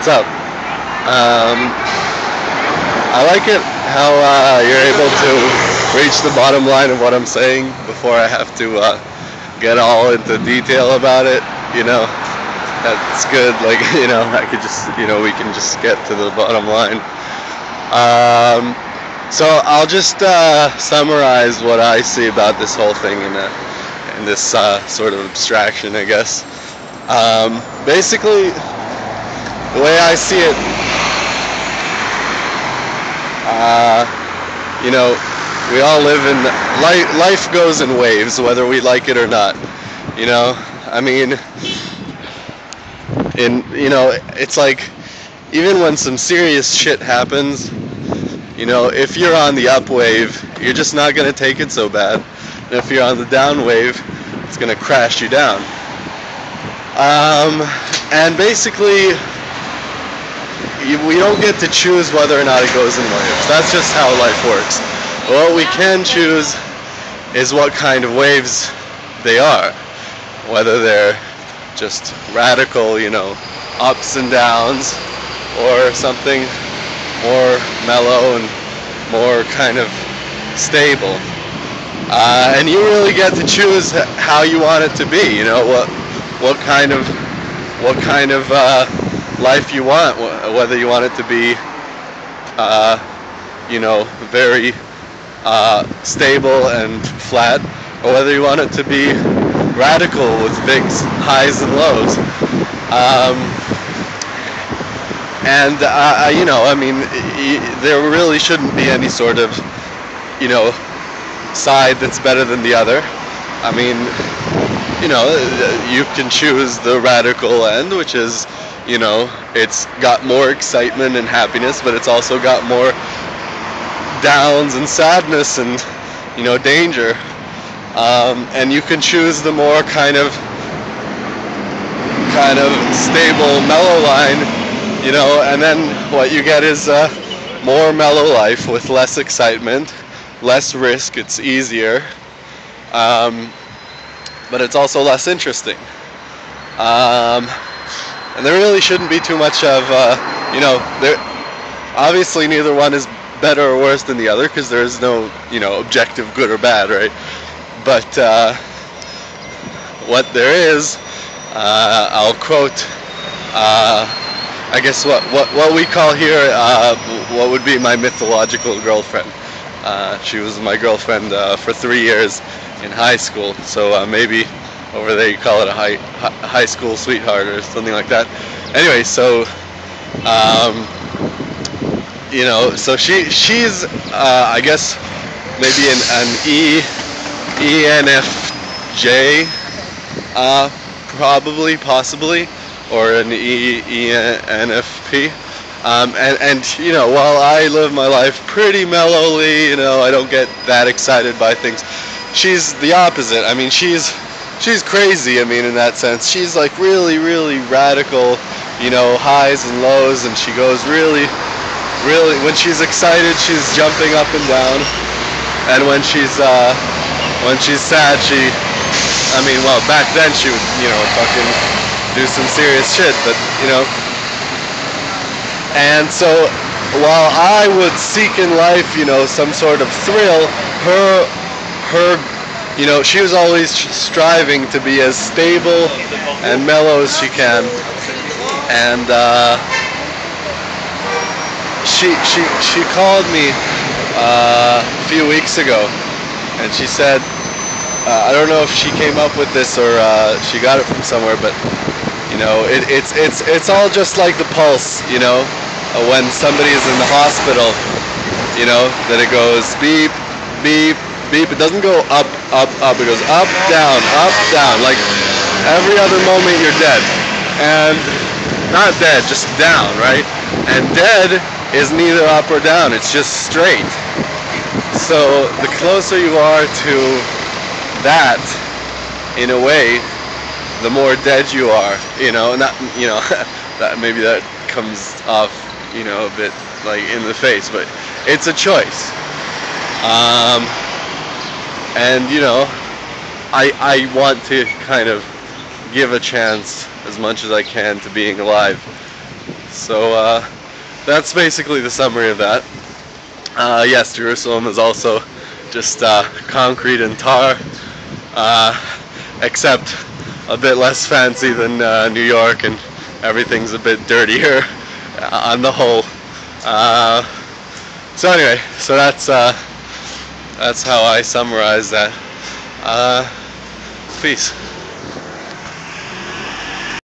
what's up? I like it how you're able to reach the bottom line of what I'm saying before I have to get all into detail about it. You know, that's good. Like, you know, I could just, you know, we can just get to the bottom line. So I'll just summarize what I see about this whole thing in this sort of abstraction, I guess. Basically, the way I see it, you know, we all live in life goes in waves, whether we like it or not. You know, I mean, you know, it's like even when some serious shit happens, you know, if you're on the up wave, you're just not gonna take it so bad. And if you're on the down wave, it's gonna crash you down. And basically, we don't get to choose whether or not it goes in waves. That's just how life works. What we can choose is what kind of waves they are. Whether they're just radical, you know, ups and downs, or something more mellow and more kind of stable. And you really get to choose how you want it to be. You know, what kind of life you want, whether you want it to be, you know, very stable and flat, or whether you want it to be radical with big highs and lows. You know, I mean, there really shouldn't be any sort of, you know, side that's better than the other. I mean, you know, you can choose the radical end, which is, you know, it's got more excitement and happiness, but it's also got more downs and sadness and, you know, danger. And you can choose the more kind of stable, mellow line, you know, and then what you get is a more mellow life with less excitement, less risk. It's easier, but it's also less interesting. And there really shouldn't be too much of, you know, obviously neither one is better or worse than the other, because there is no, you know, objective good or bad, right? But what there is, I'll quote, I guess what we call here, what would be my mythological girlfriend. She was my girlfriend for 3 years in high school, so maybe over there you call it a high school sweetheart or something like that. Anyway, so you know, so she's I guess maybe an ENFJ, possibly, or an ENFP. And you know, while I live my life pretty mellowly, you know, I don't get that excited by things. She's the opposite. I mean, she's crazy. I mean, in that sense, she's like really, really radical. You know, highs and lows, and she goes really, really. When she's excited, she's jumping up and down, and when she's sad, I mean, well, back then she would, you know, fucking do some serious shit, but you know. And so, while I would seek in life, you know, some sort of thrill, her, you know, she was always striving to be as stable and mellow as she can. And she called me a few weeks ago, and she said, I don't know if she came up with this or she got it from somewhere, but you know, it's all just like the pulse, you know. When somebody is in the hospital, you know, that it goes beep, beep, beep. It doesn't go up, up, up. It goes up, down, like every other moment you're dead. And not dead, just down, right? And dead is neither up or down. It's just straight. So the closer you are to that, in a way, the more dead you are, you know. Not, you know, that maybe that comes off, you know, a bit like in the face, but it's a choice. And you know, I want to kind of give a chance as much as I can to being alive So that's basically the summary of that. Yes, Jerusalem is also just concrete and tar, except a bit less fancy than New York, and everything's a bit dirtier on the whole. So anyway, so that's how I summarize that. Peace.